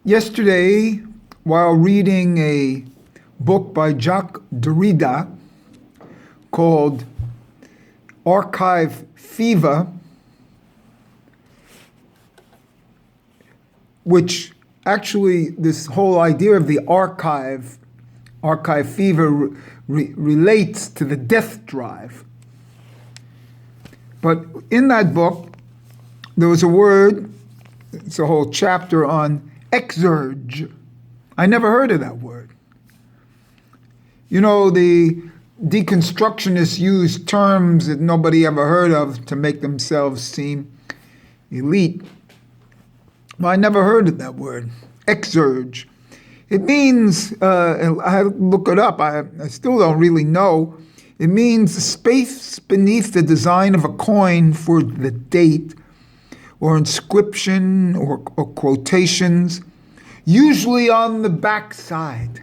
Yesterday, while reading a book by Jacques Derrida called Archive Fever, which actually this whole idea of the archive fever relates to the death drive. But in that book, there was a word, it's a whole chapter on exurge. I never heard of that word. You know, the deconstructionists use terms that nobody ever heard of to make themselves seem elite. Well, I never heard of that word, exurge. It means, I look it up, I still don't really know. It means the space beneath the design of a coin for the date or inscription or quotations, usually on the back side.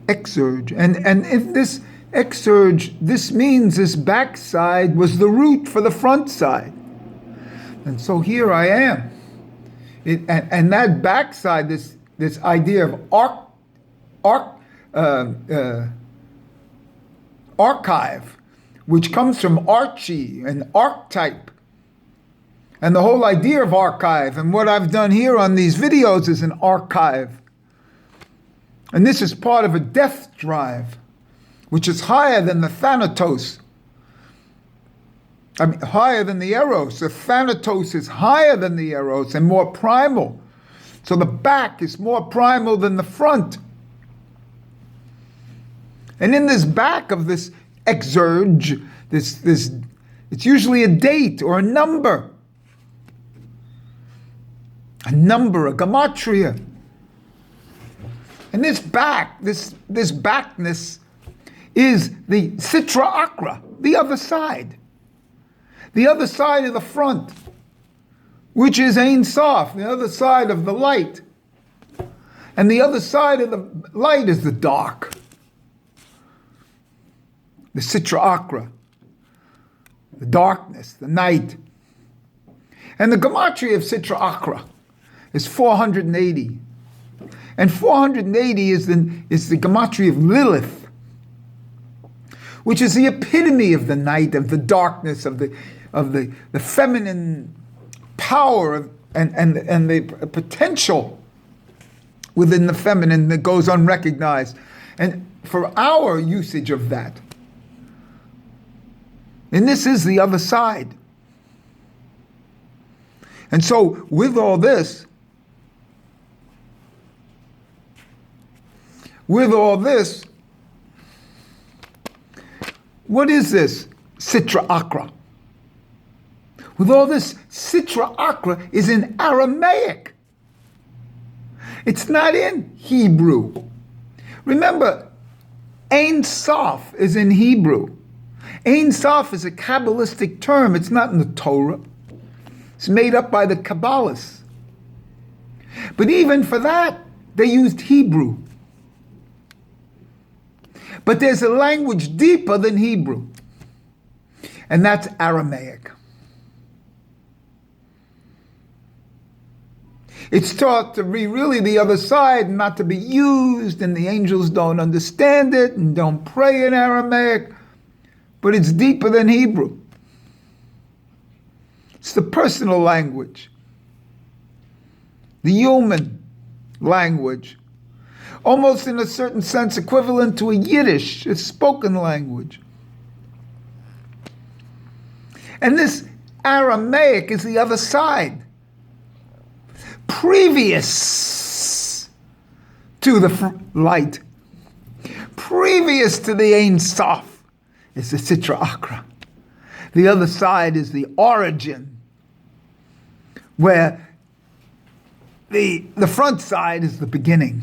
Exurge. And if this exurge, this means this backside was the root for the front side. And so here I am. And that backside, this idea of archive, which comes from archie, an archetype, and the whole idea of archive, and what I've done here on these videos is an archive. And this is part of a death drive, which is higher than the Thanatos. I mean, higher than the Eros. The Thanatos is higher than the Eros and more primal. So the back is more primal than the front. And in this back of this exurge, it's usually a date or a number. A number, a gematria. And this back, this backness is the Sitra Achra, the other side. The other side of the front, which is Ein Soph, the other side of the light. And the other side of the light is the dark. The Sitra Achra, the darkness, the night. And the gematria of Sitra Achra is 480. And 480 is the gematria of Lilith, which is the epitome of the night, of the darkness, of the feminine power and the potential within the feminine that goes unrecognized. And for our usage of that, and this is the other side. And so with all this, what is this Sitra Achra? With all this, Sitra Achra is in Aramaic. It's not in Hebrew. Remember, Ein Soph is in Hebrew. Ein Soph is a Kabbalistic term. It's not in the Torah. It's made up by the Kabbalists. But even for that, they used Hebrew. But there's a language deeper than Hebrew, and that's Aramaic. It's taught to be really the other side, not to be used, and the angels don't understand it and don't pray in Aramaic, but it's deeper than Hebrew. It's the personal language, the human language. Almost in a certain sense equivalent to a Yiddish, a spoken language. And this Aramaic is the other side. Previous to the light, previous to the Ein Soph is the Sitra Achra. The other side is the origin, where the front side is the beginning.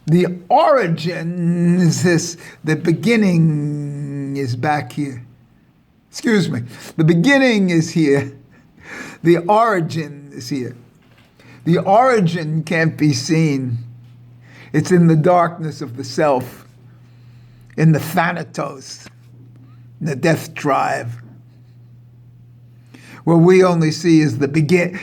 The origin is this, the beginning is back here. Excuse me. The beginning is here. The origin is here. The origin can't be seen. It's in the darkness of the self, in the Thanatos, in the death drive. What we only see is the beginning.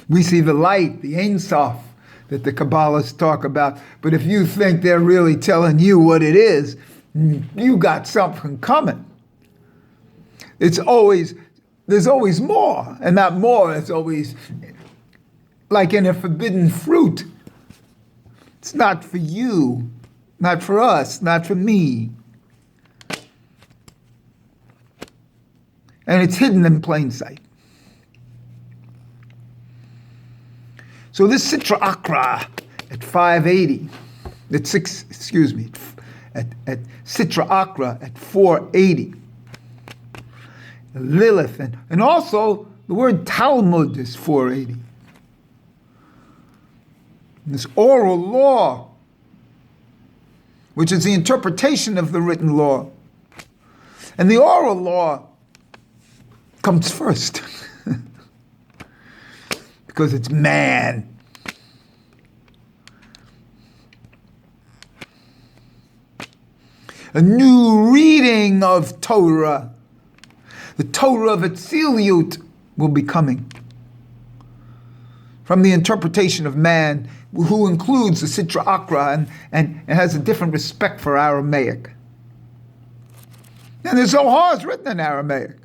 We see the light, the Ein Soph that the Kabbalists talk about. But if you think they're really telling you what it is, you got something coming. There's always more, and that more is always like in a forbidden fruit. It's not for you, not for us, not for me. And it's hidden in plain sight. So this Sitra Achra at 580, at Sitra Achra at 480, Lilith, and also the word Talmud is 480. This oral law, which is the interpretation of the written law. And the oral law comes first because it's man. A new reading of Torah, the Torah of Atziliyut, will be coming from the interpretation of man, who includes the Sitra Achra and has a different respect for Aramaic. And the Zohar is written in Aramaic.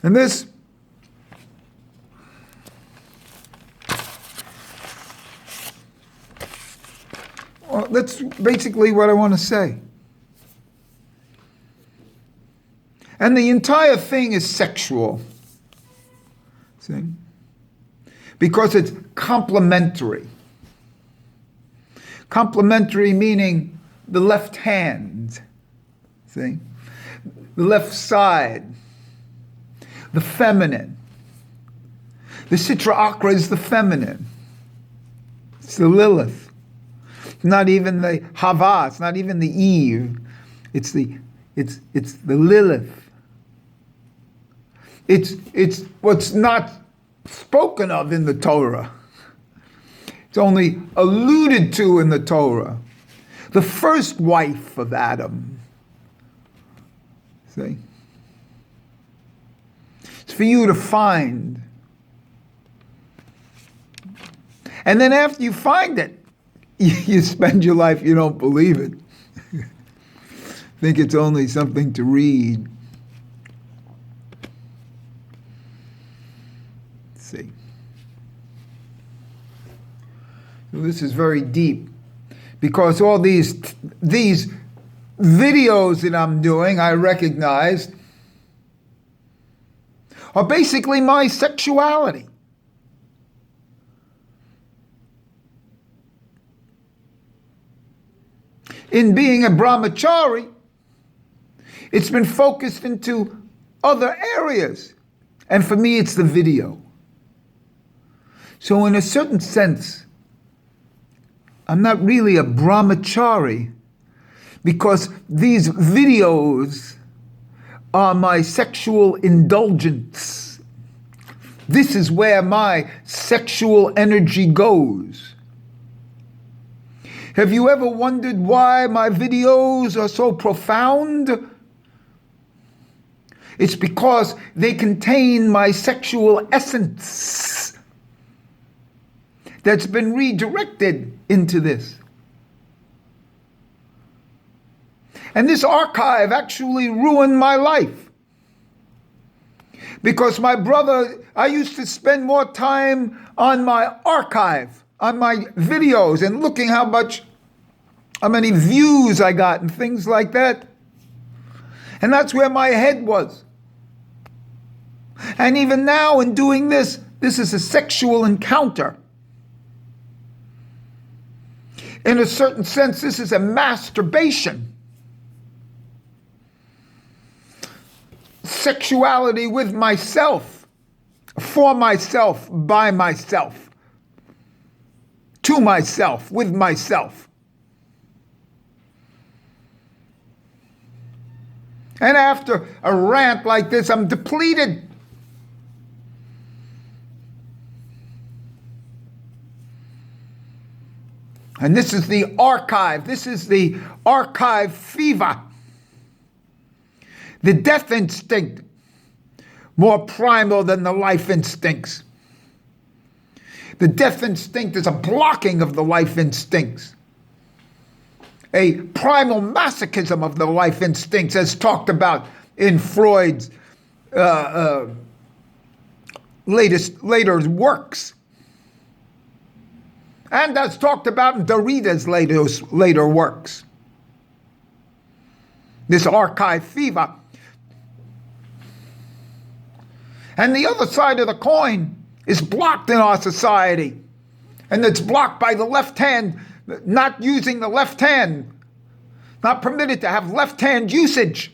And this that's basically what I want to say. And the entire thing is sexual. See? Because it's complementary. Complementary meaning the left hand. See? The left side. The feminine. The Sitra Achra is the feminine. It's the Lilith. It's not even the Hava. It's not even the Eve. It's the Lilith. It's what's not spoken of in the Torah. It's only alluded to in the Torah. The first wife of Adam. See? It's for you to find. And then after you find it, you spend your life, you don't believe it. Think it's only something to read. Let's see. So this is very deep, because all these videos that I'm doing, I recognize, are basically my sexuality. In being a brahmachari, it's been focused into other areas. And for me, it's the video. So in a certain sense, I'm not really a brahmachari, because these videos are my sexual indulgence. This is where my sexual energy goes. Have you ever wondered why my videos are so profound? It's because they contain my sexual essence that's been redirected into this. And this archive actually ruined my life. Because my brother, I used to spend more time on my archive, on my videos, and looking how many views I got and things like that. And that's where my head was. And even now in doing this is a sexual encounter. In a certain sense, this is a masturbation. Sexuality with myself, for myself, by myself, to myself, with myself. And after a rant like this, I'm depleted. And this is the archive. This is the archive fever. The death instinct, more primal than the life instincts. The death instinct is a blocking of the life instincts. A primal masochism of the life instincts, as talked about in Freud's later works. And as talked about in Derrida's later works. This archive fever. And the other side of the coin is blocked in our society. And it's blocked by the left hand, not using the left hand, not permitted to have left hand usage.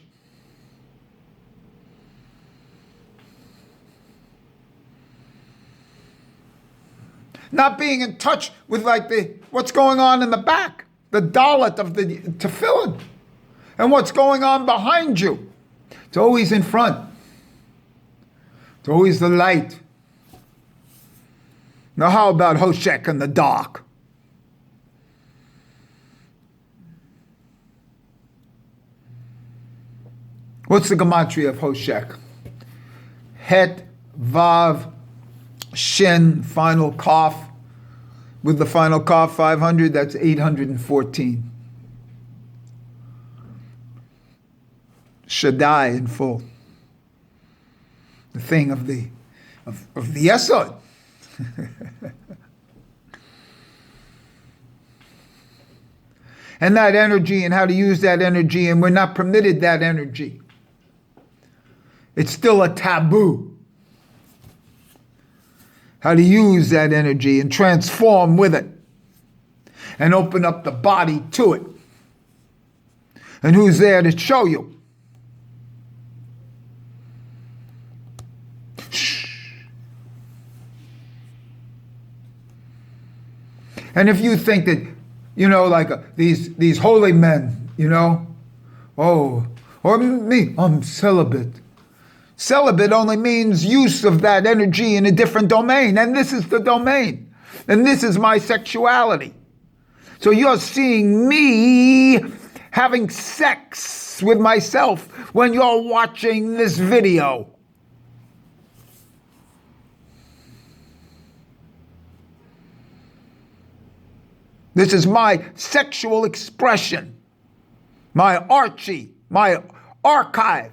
Not being in touch with what's going on in the back, the dalit of the tefillin, and what's going on behind you. It's always in front. It's always the light. Now how about Hoshek in the dark? What's the gematria of Hoshek? Het, Vav, Shin, final Kaf. With the final Kaf, 500, that's 814. Shaddai in full. The thing of the Yesod. And that energy and how to use that energy, and we're not permitted that energy. It's still a taboo. How to use that energy and transform with it and open up the body to it. And who's there to show you? Shh. And if you think that, these holy men, or me, I'm celibate. Celibate only means use of that energy in a different domain, and this is the domain, and this is my sexuality. So you're seeing me having sex with myself when you're watching this video. This is my sexual expression, my Archie, my archive.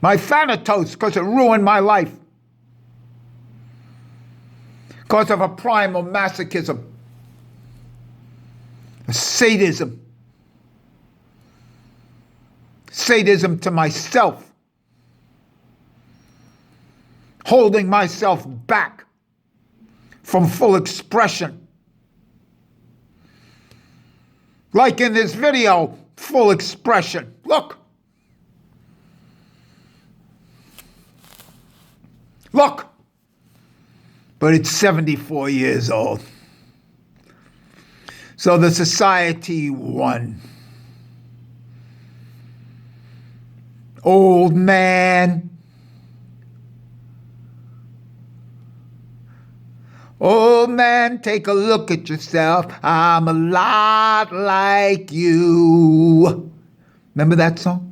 My Thanatos, because it ruined my life. Because of a primal masochism. A sadism. Sadism to myself. Holding myself back from full expression. Like in this video, full expression. Look. Look, but it's 74 years old. So the society won. Old man. Old man, take a look at yourself. I'm a lot like you. Remember that song?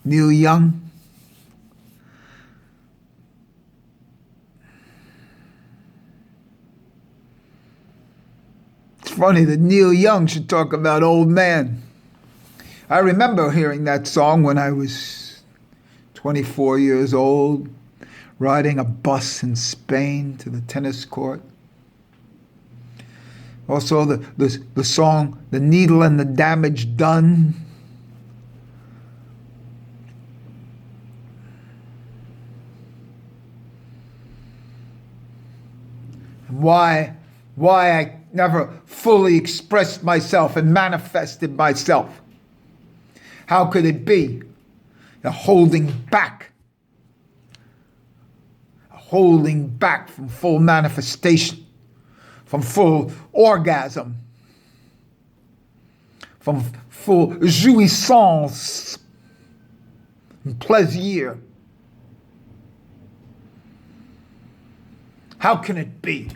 Neil Young. It's funny that Neil Young should talk about old man. I remember hearing that song when I was 24 years old, riding a bus in Spain to the tennis court. Also the song, The Needle and the Damage Done. Why I never fully expressed myself and manifested myself. How could it be? A holding back from full manifestation, from full orgasm, from full jouissance, and plaisir. How can it be?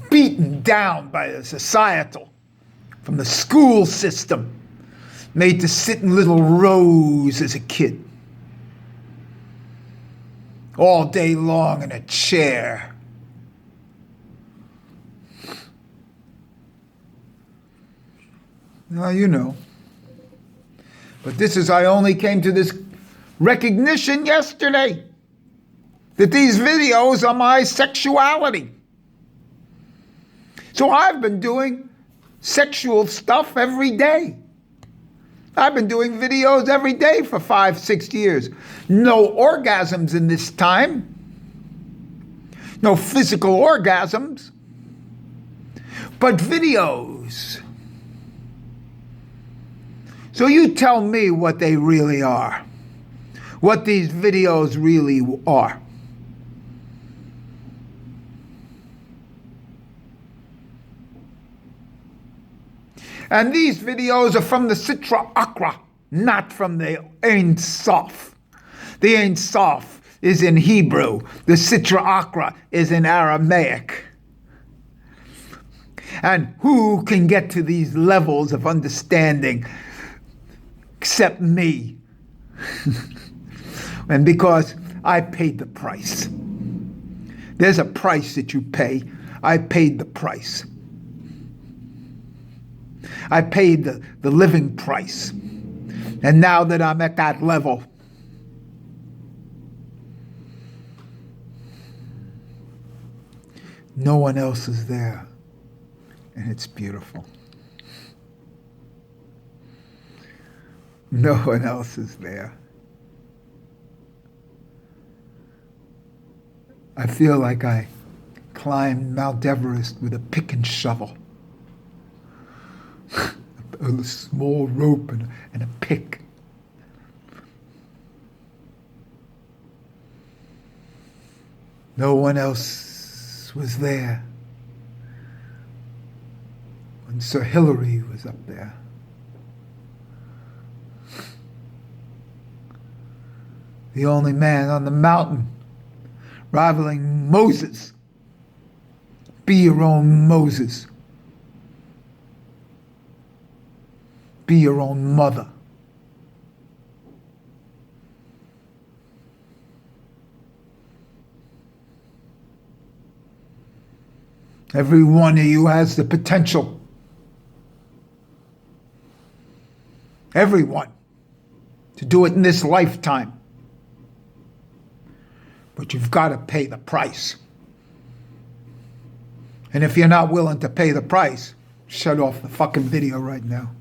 Beaten down by the societal, from the school system, made to sit in little rows as a kid, all day long in a chair. Now, you know. But I only came to this recognition yesterday that these videos are my sexuality. So I've been doing sexual stuff every day. I've been doing videos every day for 5-6 years. No orgasms in this time. No physical orgasms. But videos. So you tell me what they really are. What these videos really are. And these videos are from the Sitra Achra, not from the Soph. The Soph is in Hebrew. The Sitra Achra is in Aramaic. And who can get to these levels of understanding except me? And because I paid the price. There's a price that you pay. I paid the price. I paid the living price. And now that I'm at that level, no one else is there. And it's beautiful. No one else is there. I feel like I climbed Mount Everest with a pick and shovel. A small rope and a pick. No one else was there when Sir Hilary was up there. The only man on the mountain rivaling Moses. Be your own Moses. Be your own mother. Every one of you has the potential. Everyone. To do it in this lifetime. But you've got to pay the price. And if you're not willing to pay the price, shut off the fucking video right now.